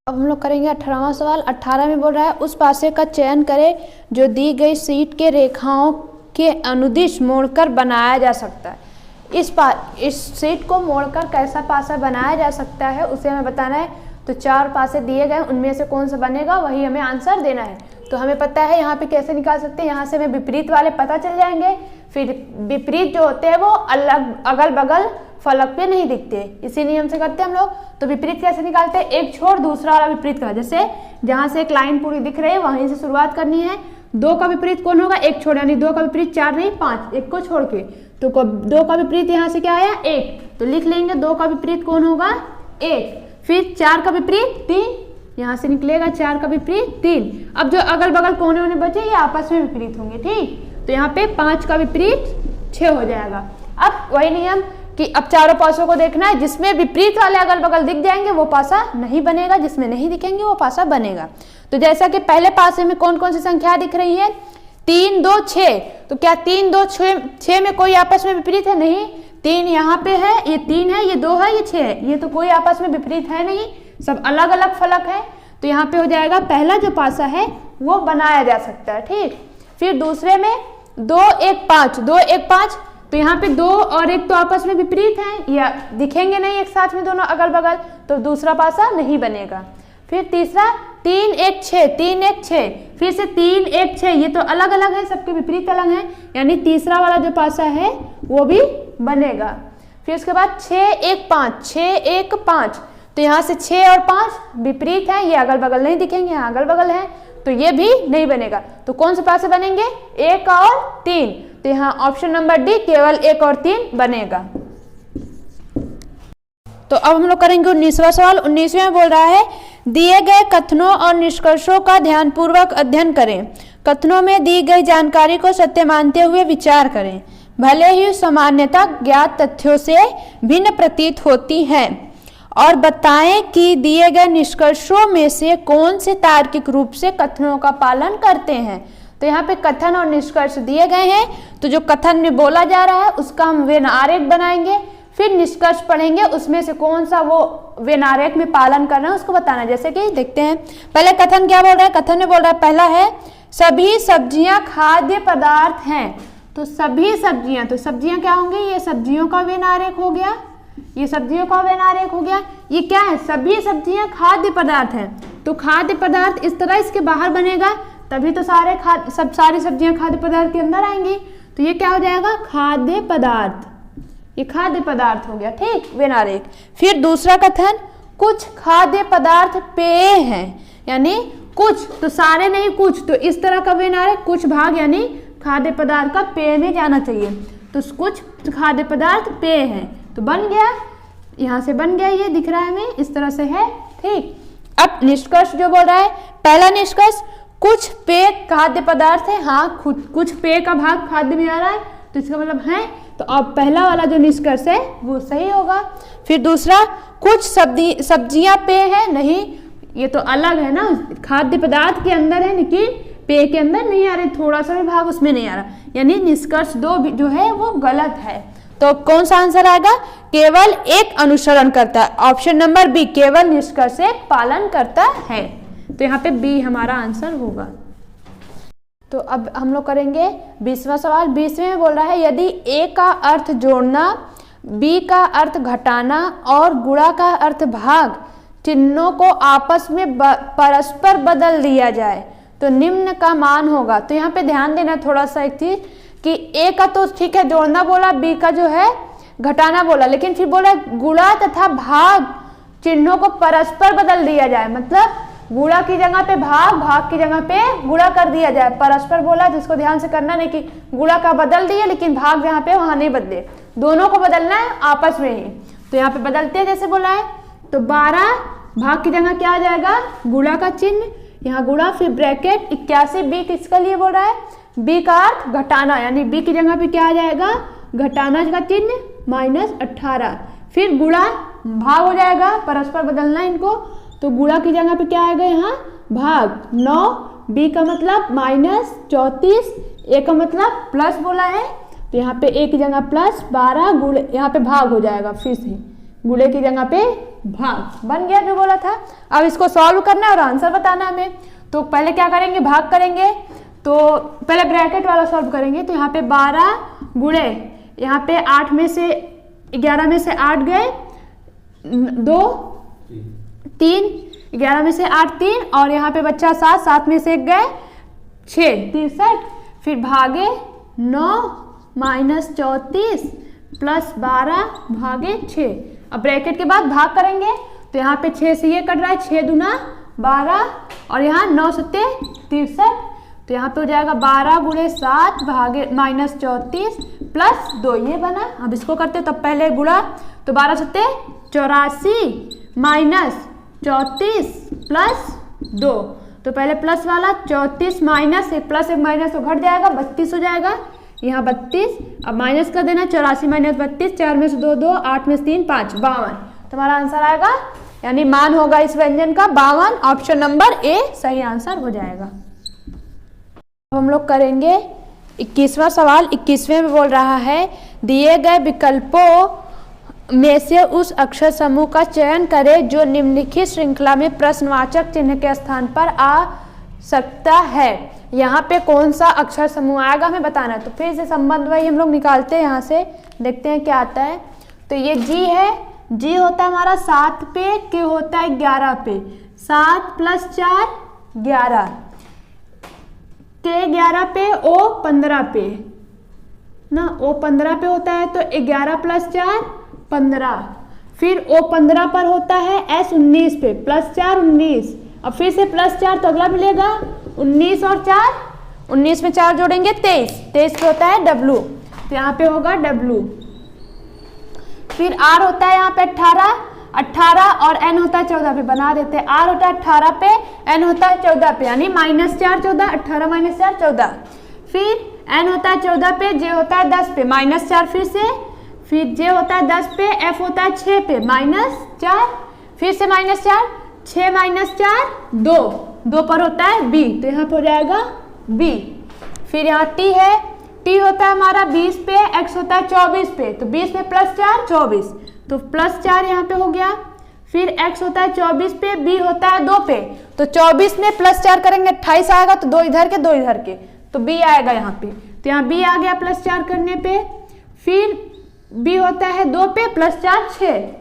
अब हम लोग करेंगे 18वां सवाल। 18 में बोल रहा है उस पासे का चयन करें जो दी गई शीट के रेखाओं के अनुदिश मोड़कर बनाया जा सकता है। इस शीट को मोड़कर कैसा पासा बनाया जा सकता है उसे हमें बताना है। तो 4 पासे दिए गए उनमें से कौन सा बनेगा वही हमें आंसर देना है। तो हमें पता है यहाँ पे कैसे निकाल सकते हैं, यहाँ से हमें विपरीत वाले पता चल जाएंगे, फिर विपरीत जो होते हैं वो अलग अगल बगल फलक पे नहीं दिखते, इसी नियम से करते हैं हम लोग। तो विपरीत कैसे निकालते हैं, एक छोड़ दूसरा वाला विपरीत का, जैसे जहां से एक लाइन पूरी दिख रही है वहीं से शुरुआत करनी है। 2 का विपरीत कौन होगा, एक छोड़, यानी 2 का विपरीत 4 नहीं 5, एक को छोड़ के, तो 2 का विपरीत यहाँ से क्या आया 1, तो लिख लेंगे 2 का विपरीत कौन होगा 1। फिर 4 का विपरीत 3, यहाँ से निकलेगा 4 का विपरीत 3। अब जो अगल बगल कोने होने बचे ये आपस में विपरीत होंगे, ठीक। तो यहाँ पे 5 का विपरीत 6 हो जाएगा। अब वही नियम कि अब चारों पासों को देखना है, जिसमें विपरीत वाले अगल बगल दिख जाएंगे वो पासा नहीं बनेगा, जिसमें नहीं दिखेंगे वो पासा बनेगा। तो जैसा कि पहले पासे में कौन कौन सी संख्या दिख रही है 3 2 6, तो क्या 3 2 6 में कोई आपस में विपरीत है, नहीं। 3 यहाँ पे है, ये 3 है, ये 2 है, ये 6 है, ये तो कोई आपस में विपरीत है नहीं, सब अलग अलग फलक है। तो यहाँ पे हो जाएगा पहला जो पासा है वो बनाया जा सकता है, ठीक। फिर दूसरे में 2 1 5, 2 1 5, तो यहाँ पे 2 और 1 तो आपस में विपरीत हैं या दिखेंगे नहीं एक साथ में दोनों अगल बगल, तो दूसरा पासा नहीं बनेगा। फिर तीसरा 3 1 6, 3 1 6, फिर से 3 1 6, ये तो अलग अलग है, सबके विपरीत अलग हैं, यानी तीसरा वाला जो पासा है वो भी बनेगा। फिर उसके बाद 6 1 5, 6 1 5, तो यहाँ से 6 और 5 विपरीत हैं, ये अगल बगल नहीं दिखेंगे, यहाँ अगल बगल है, तो ये भी नहीं बनेगा। तो कौन से पासे बनेंगे 1 और 3, तो यहाँ ऑप्शन नंबर डी केवल 1 और 3 बनेगा। तो अब हम लोग करेंगे 19वां सवाल। 19वें में बोल रहा है दिए गए कथनों और निष्कर्षों का ध्यानपूर्वक अध्ययन करें। कथनों में दी गई जानकारी को सत्य मानते हुए विचार करें, भले ही सामान्यतः ज्ञात तथ्यों से भिन्न प्रतीत होती हैं, और बताएं कि दिए गए निष्कर्षों में से कौन से तार्किक रूप से कथनों का पालन करते हैं। तो यहाँ पे कथन और निष्कर्ष दिए गए हैं, तो जो कथन में बोला जा रहा है उसका हम वेन आरेख बनाएंगे, फिर निष्कर्ष पढ़ेंगे उसमें से कौन सा वो वेन आरेख में पालन कर रहे हैं उसको बताना है। जैसे कि देखते हैं पहले कथन क्या बोल रहा है, कथन में बोल रहा है पहला है सभी सब्जियां खाद्य पदार्थ हैं। तो सभी सब्जियां, तो सब्जियां क्या होंगी, ये सब्जियों का वेन आरेख हो गया, ये सब्जियों का वेन आरेख हो गया। ये क्या है, सभी सब्जियां खाद्य पदार्थ हैं, तो खाद्य पदार्थ इस तरह इसके बाहर बनेगा, तभी तो सारी सब्जियां खाद्य पदार्थ के अंदर आएंगी। तो ये क्या हो जाएगा खाद्य पदार्थ, ये खाद्य पदार्थ हो गया, ठीक वेन आरेख। फिर दूसरा कथन कुछ खाद्य पदार्थ पेय हैं, यानी कुछ तो सारे नहीं कुछ, तो इस तरह का वेन आरेख कुछ भाग यानी खाद्य पदार्थ का पेय में जाना चाहिए। तो कुछ खाद्य पदार्थ पेय हैं, तो बन गया, यहाँ से बन गया, ये दिख रहा है हमें इस तरह से है, ठीक। अब निष्कर्ष जो बोल रहा है, पहला निष्कर्ष कुछ पेय खाद्य पदार्थ है, हाँ कुछ पेय का भाग खाद्य में आ रहा है, तो इसका मतलब है, तो अब पहला वाला जो निष्कर्ष है वो सही होगा। फिर दूसरा, कुछ सब्जियां पेय है, नहीं ये तो अलग है ना, खाद्य पदार्थ के अंदर है लेकिन पेय के अंदर नहीं आ रहे, थोड़ा सा भी भाग उसमें नहीं आ रहा, यानी निष्कर्ष 2 जो है वो गलत है। तो कौन सा आंसर आएगा? केवल एक अनुसरण करता है, ऑप्शन नंबर बी, केवल निष्कर्ष से पालन करता है। तो यहाँ पे बी हमारा आंसर होगा। तो अब हम लोग करेंगे 20वां सवाल। 20वें में बोल रहा है यदि ए का अर्थ जोड़ना, बी का अर्थ घटाना और गुणा का अर्थ भाग चिन्हों को आपस में परस्पर बदल दिया जाए तो निम्न का मान होगा। तो यहाँ पे ध्यान देना थोड़ा सा एक चीज कि ए का तो ठीक है जोड़ना बोला, बी का जो है घटाना बोला, लेकिन फिर बोला गुणा तथा भाग चिन्हों को परस्पर बदल दिया जाए, मतलब गुणा की जगह पे भाग, भाग की जगह पे गुणा कर दिया जाए। परस्पर बोला जिसको ध्यान से करना नहीं कि गुणा का बदल दिए लेकिन भाग जहाँ पे वहां नहीं बदले, दोनों को बदलना है आपस में ही। तो यहाँ पे बदलते हैं जैसे बोला है, तो 12 भाग की जगह क्या आ जाएगा? गुणा का चिन्ह, यहाँ गुणा फिर ब्रैकेट 81, बी किसका लिए बोल रहा है? बी का अर्थ घटाना, यानी बी की जगह पे क्या आ जाएगा? घटाना का चिन्ह -18, फिर गुणा भाग हो जाएगा, परस्पर बदलना इनको, तो गुणा की जगह पे क्या आएगा? यहाँ भाग 9, बी का मतलब -34, ए का मतलब प्लस बोला है, तो यहाँ पे ए की जगह प्लस 12 गुणे, यहाँ पे भाग हो जाएगा, फिर से गुणे की जगह पे भाग बन गया जो बोला था। अब इसको सॉल्व करना है और आंसर बताना हमें। तो पहले क्या करेंगे? भाग करेंगे, तो पहले ब्रैकेट वाला सॉल्व करेंगे। तो यहाँ पे 12 गुणे, यहाँ पे 8 में से 11 में से 8 गए, 2 3, 11 में से 8 3, और यहाँ पे बच्चा 7, 7 में से 1 गए 6, 63, फिर भागे 9 -34 प्लस 12 भागे 6। अब ब्रैकेट के बाद भाग करेंगे, तो यहाँ पे 6 से ये कट रहा है, 6 दूना 12, और यहाँ 9 सत्ते 63, तो यहाँ पे हो जाएगा 12 गुणे 7 भागे -34 प्लस 2, ये बना। अब इसको करते तब पहले गुणा, तो 12 सत्ते 84 -34 प्लस 2, तो पहले प्लस वाला 34 माइनस 1 प्लस 1 माइनस तो घट जाएगा, 32 हो जाएगा, यहाँ 32, अब माइनस कर देना, 84 माइनस 32, 4 में से 2 2, 8 में से 3 5, 52, तुम्हारा आंसर आएगा, यानी मान होगा इस व्यंजन का 52, ऑप्शन नंबर ए सही आंसर हो जाएगा। अब हम लोग करेंगे 21वां सवाल। 21वें में बोल रहा है दिए गए विकल्पों में से उस अक्षर समूह का चयन करें जो निम्नलिखित श्रृंखला में प्रश्नवाचक चिन्ह के स्थान पर आ सकता है। यहाँ पे कौन सा अक्षर समूह आएगा हमें बताना है। तो फिर से संबंध वही हम लोग निकालते हैं, यहाँ से देखते हैं क्या आता है। तो ये जी है, जी होता है हमारा 7 पे, के होता है 11 पे, 7 + 4 11, के 11 पे, ओ 15 पे ना, ओ 15 पे होता है, तो 11 + 4 15, फिर ओ 15 पर होता है, एस 19 पे, +4 19, अब फिर से +4 तो अगला मिलेगा 19 और 4, 19 में 4 जोड़ेंगे 23, 23 पे होता है डब्लू, तो यहाँ पे होगा डब्लू। फिर आर होता है यहाँ पे 18, 18 और एन होता है 14 पे, बना देते हैं, आर होता है 18 पे, एन होता है 14 पे, यानी -4 14, 18 - 4 14, फिर एन होता है 14 पे, जे होता है 10 पे, -4 फिर से, फिर जे होता है 10 पे, एफ होता है 6 पे, -4, फिर से -4, 6 - 4 2, 2 पर होता है बी, तो यहाँ पे हो जाएगा बी। फिर यहाँ टी है, टी होता है हमारा 20 पे, एक्स होता है 24 पे, तो 20 में +4 24, तो +4 यहाँ पे हो गया। फिर एक्स होता है 24 पे, बी होता है 2 पे, तो 24 में +4 करेंगे 28 आएगा, तो 2 इधर के 2 इधर के, तो बी आएगा यहाँ पे, तो यहाँ बी आ गया +4 करने पे। फिर बी होता है 2 पे, +4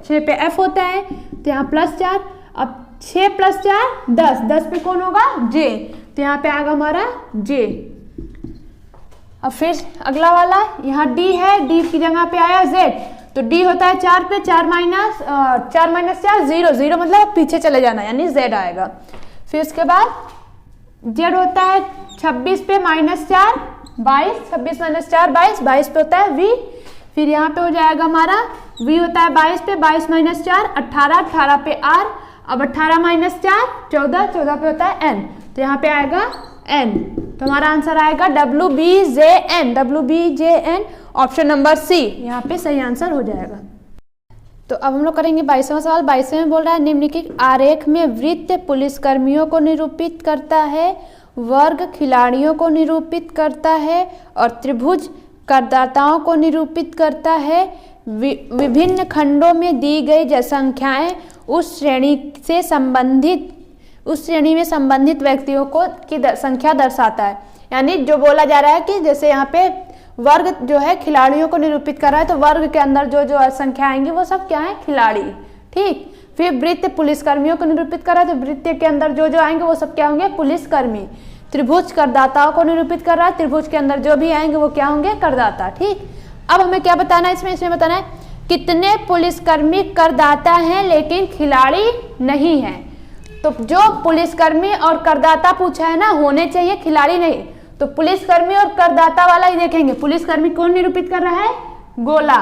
6 पे एफ होता है, तो यहाँ +4, अब 6 + 4 10, 10 पे कौन होगा? जे, तो यहाँ पे आएगा हमारा जे। अब फिर अगला वाला यहाँ डी है, डी की जगह पे आया जेड, तो डी होता है 4 पे, 4 - 4 0 0 मतलब पीछे चले जाना, यानी जेड आएगा। फिर उसके बाद जेड होता है 26 पे, -4 22, 26 - 4 22, 22 पे होता है वी, फिर यहाँ पे हो जाएगा हमारा वी होता है 22 पे, 22 - 4 18, 18 पे आर, अब 18 - 4 14, 14 पे होता है एन, तो यहाँ पे आएगा N, तो हमारा आंसर आएगा WBJN, WBJN, option number C यहाँ पे सही आंसर हो जाएगा। तो अब हम लोग करेंगे 22वां सवाल। 22वें में बोल रहा है निम्नलिखित आरेख में वृत्त पुलिसकर्मियों को निरूपित करता है, वर्ग खिलाड़ियों को निरूपित करता है और त्रिभुज करदाताओं को निरूपित करता है। विभिन्न खंडों में दी गई संख्याएं उस श्रेणी में संबंधित व्यक्तियों को की संख्या दर्शाता है। यानी जो बोला जा रहा है कि जैसे यहाँ पे वर्ग जो है खिलाड़ियों को निरूपित कर रहा है, तो वर्ग के अंदर जो जो संख्या आएंगी वो सब क्या है, खिलाड़ी। ठीक, फिर वृत्त पुलिसकर्मियों को निरूपित कर रहा है, तो वृत्त के अंदर जो जो आएंगे वो सब क्या होंगे, पुलिसकर्मी। त्रिभुज करदाताओं को निरूपित कर रहा है, त्रिभुज के अंदर जो भी आएंगे वो क्या होंगे, करदाता। ठीक, अब हमें क्या बताना है इसमें बताना है कितने पुलिसकर्मी करदाता हैं लेकिन खिलाड़ी नहीं है। तो जो पुलिसकर्मी और करदाता पूछा है ना, होने चाहिए, खिलाड़ी नहीं। तो पुलिसकर्मी और करदाता वाला ही देखेंगे। पुलिसकर्मी कौन निरूपित कर रहा है, गोला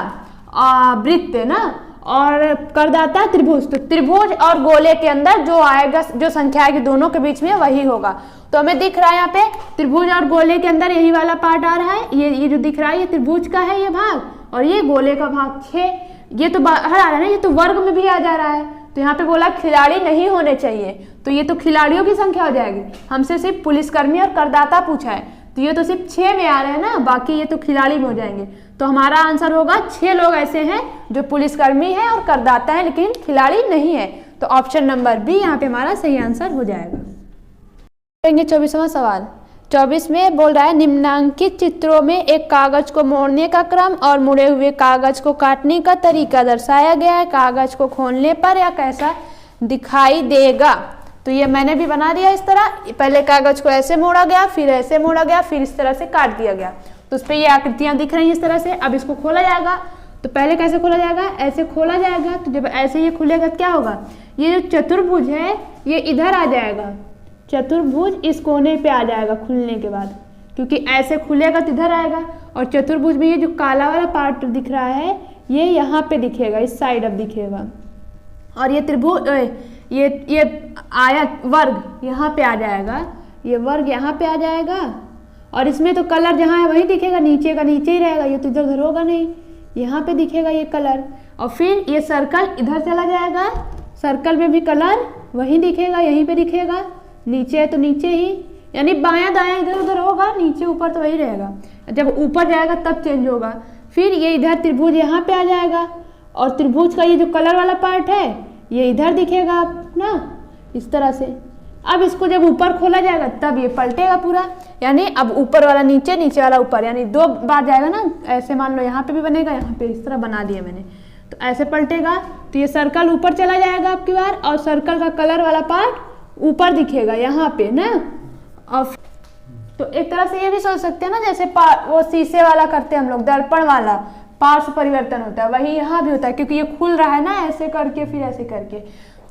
वृत्त ना, और करदाता त्रिभुज। तो त्रिभुज और गोले के अंदर जो आएगा, जो संख्या आएगी दोनों के बीच में वही होगा। तो हमें दिख रहा है यहाँ पे त्रिभुज और गोले के अंदर यही वाला पार्ट आ रहा है। ये जो दिख रहा है ये त्रिभुज का है ये भाग, और ये गोले का भाग 6। ये तो बाहर आ रहा है ना, ये तो वर्ग में भी आ जा रहा है। तो यहाँ पे बोला खिलाड़ी नहीं होने चाहिए, तो ये तो खिलाड़ियों की संख्या हो जाएगी। हमसे सिर्फ पुलिसकर्मी और करदाता पूछा है, तो ये तो सिर्फ 6 में आ रहे हैं ना, बाकी ये तो खिलाड़ी में हो जाएंगे। तो हमारा आंसर होगा 6 लोग ऐसे हैं जो पुलिसकर्मी है और करदाता है लेकिन खिलाड़ी नहीं है। तो ऑप्शन नंबर बी यहाँ पे हमारा सही आंसर हो जाएगा। 24वां सवाल। 24 में बोल रहा है निम्नांकित चित्रों में एक कागज को मोड़ने का क्रम और मुड़े हुए कागज को काटने का तरीका दर्शाया गया है। कागज को खोलने पर यह कैसा दिखाई देगा। तो ये मैंने भी बना दिया इस तरह, पहले कागज को ऐसे मोड़ा गया, फिर ऐसे मोड़ा गया, फिर इस तरह से काट दिया गया। तो उस पर ये आकृतियां दिख रही हैं इस तरह से। अब इसको खोला जाएगा, तो पहले कैसे खोला जाएगा, ऐसे खोला जाएगा। तो जब ऐसे ये खुलेगा तो क्या होगा, ये जो चतुर्भुज है ये इधर आ जाएगा, चतुर्भुज इस कोने पे आ जाएगा खुलने के बाद, क्योंकि ऐसे खुलेगा तो इधर आएगा। और चतुर्भुज में ये जो काला वाला पार्ट दिख रहा है ये यहाँ पे दिखेगा, इस साइड अब दिखेगा। और ये त्रिभुज ये आयत वर्ग यहाँ पे आ जाएगा, ये वर्ग यहाँ पे आ जाएगा। और इसमें तो कलर जहाँ है वही दिखेगा, नीचे का नीचे ही रहेगा, ये तो इधर उधर होगा नहीं, यहाँ पे दिखेगा ये कलर। और फिर ये सर्कल इधर चला जाएगा, सर्कल में भी कलर वही दिखेगा, यहीं पे दिखेगा। नीचे है तो नीचे ही, यानी बायां दायां इधर उधर होगा, नीचे ऊपर तो वही रहेगा। जब ऊपर जाएगा तब चेंज होगा। फिर ये इधर त्रिभुज यहाँ पे आ जाएगा, और त्रिभुज का ये जो कलर वाला पार्ट है ये इधर दिखेगा ना, इस तरह से। अब इसको जब ऊपर खोला जाएगा तब ये पलटेगा पूरा, यानी अब ऊपर वाला नीचे, नीचे वाला ऊपर, यानी 2 बार जाएगा ना। ऐसे मान लो यहाँ पे भी बनेगा, यहाँ पे इस तरह बना दिया मैंने, तो ऐसे पलटेगा। तो ये सर्कल ऊपर चला जाएगा अब की बार, और सर्कल का कलर वाला पार्ट ऊपर दिखेगा यहाँ पे ना। और तो एक तरह से ये भी सोच सकते हैं ना, जैसे वो शीशे वाला करते हैं हम लोग, दर्पण वाला पार्श्व परिवर्तन होता है, वही यहाँ भी होता है, क्योंकि ये खुल रहा है ना ऐसे करके फिर ऐसे करके।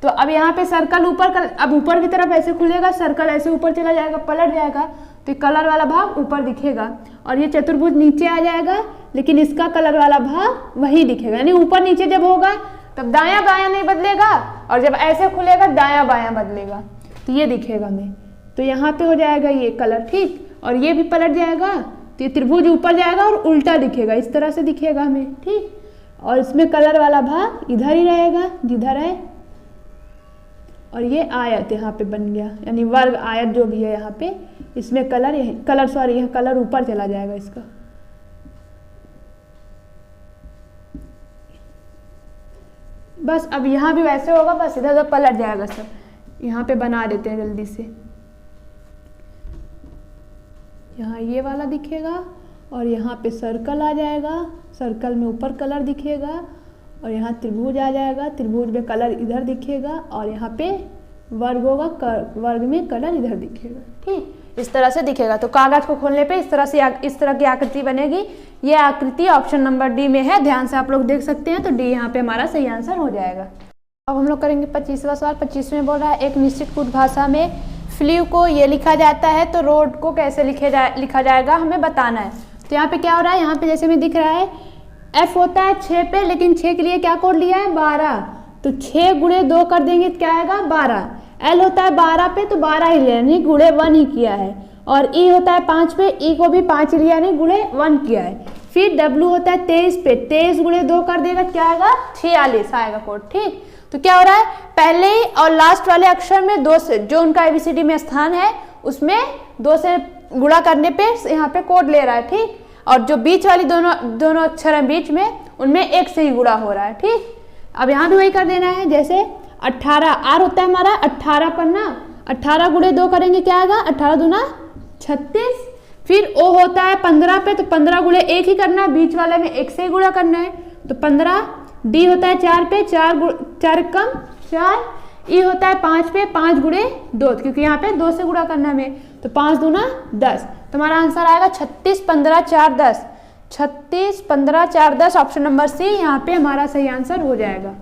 तो अब यहाँ पे सर्कल ऊपर अब ऊपर की तरफ ऐसे खुलेगा, सर्कल ऐसे ऊपर चला जाएगा, पलट जाएगा, तो कलर वाला भाग ऊपर दिखेगा। और ये चतुर्भुज नीचे आ जाएगा, लेकिन इसका कलर वाला भाग वही दिखेगा। यानी ऊपर नीचे जब होगा तब दायां बायां नहीं बदलेगा, और जब ऐसे खुलेगा दायां बायां बदलेगा, तो ये दिखेगा हमें। तो यहाँ पे हो जाएगा ये कलर, ठीक। और ये भी पलट जाएगा, तो ये त्रिभुज ऊपर जाएगा और उल्टा दिखेगा, इस तरह से दिखेगा हमें, ठीक। और इसमें कलर वाला भाग इधर ही रहेगा जिधर है। और ये आयत यहाँ पे बन गया, यानी वर्ग आयत जो भी है यहाँ पे, इसमें कलर यहाँ कलर ऊपर चला जाएगा इसका। बस अब यहाँ भी वैसे होगा, बस इधर उधर पलट जाएगा सब। यहाँ पे बना देते हैं जल्दी से। यहाँ ये वाला दिखेगा, और यहाँ पे सर्कल आ जाएगा, सर्कल में ऊपर कलर दिखेगा, और यहाँ त्रिभुज आ जाएगा, त्रिभुज में कलर इधर दिखेगा, और यहाँ पे वर्ग होगा, वर्ग में कलर इधर दिखेगा, ठीक। इस तरह से दिखेगा। तो कागज को खोलने पे इस तरह की आकृति बनेगी। ये आकृति ऑप्शन नंबर डी में है, ध्यान से आप लोग देख सकते हैं। तो डी यहाँ पे हमारा सही आंसर हो जाएगा। अब हम लोग करेंगे 25वां सवाल। 25 में बोल रहा है एक निश्चित कुट भाषा में फ्लू को ये लिखा जाता है, तो रोड को कैसे लिखा जाएगा हमें बताना है। तो यहाँ पे क्या हो रहा है, यहाँ पे जैसे में दिख रहा है F होता है 6 पे, लेकिन 6 के लिए क्या कोड लिया है 12, तो 6 गुणे 2 कर देंगे तो क्या आएगा 12। L होता है 12 पे तो 12 ही लिया नहीं गुणे 1 ही किया है, और E होता है 5 पे, E को भी 5 लिया नहीं गुणे 1 किया है। फिर W होता है 23 पे, 23 गुणे 2 कर देगा, क्या आएगा 46 आएगा कोड। ठीक, तो क्या हो रहा है, पहले और लास्ट वाले अक्षर में 2 से जो उनका ABCD में स्थान है उसमें 2 से गुणा करने पे यहाँ पे कोड ले रहा है। ठीक, और जो बीच वाली दोनों अक्षर हैं बीच में उनमें 1 से ही गुणा हो रहा है। ठीक, अब यहाँ भी वही कर देना है, जैसे 18 R होता है हमारा 18 पर ना, 18 गुणे 2 करेंगे क्या आएगा 18 दूना 36। फिर O होता है 15 पे तो 15 गुणे 1 ही करना है, बीच वाले में 1 से ही गुणा करना है तो 15। D होता है 4 पे, 4 कम 4। E होता है 5 पे, 5 गुणे 2 क्योंकि यहाँ पे 2 से गुणा करना है हमें, तो 5 दूना 10। तुम्हारा आंसर आएगा 36 15 4 10। 36 15 4 10 ऑप्शन नंबर सी यहाँ पे हमारा सही आंसर हो जाएगा।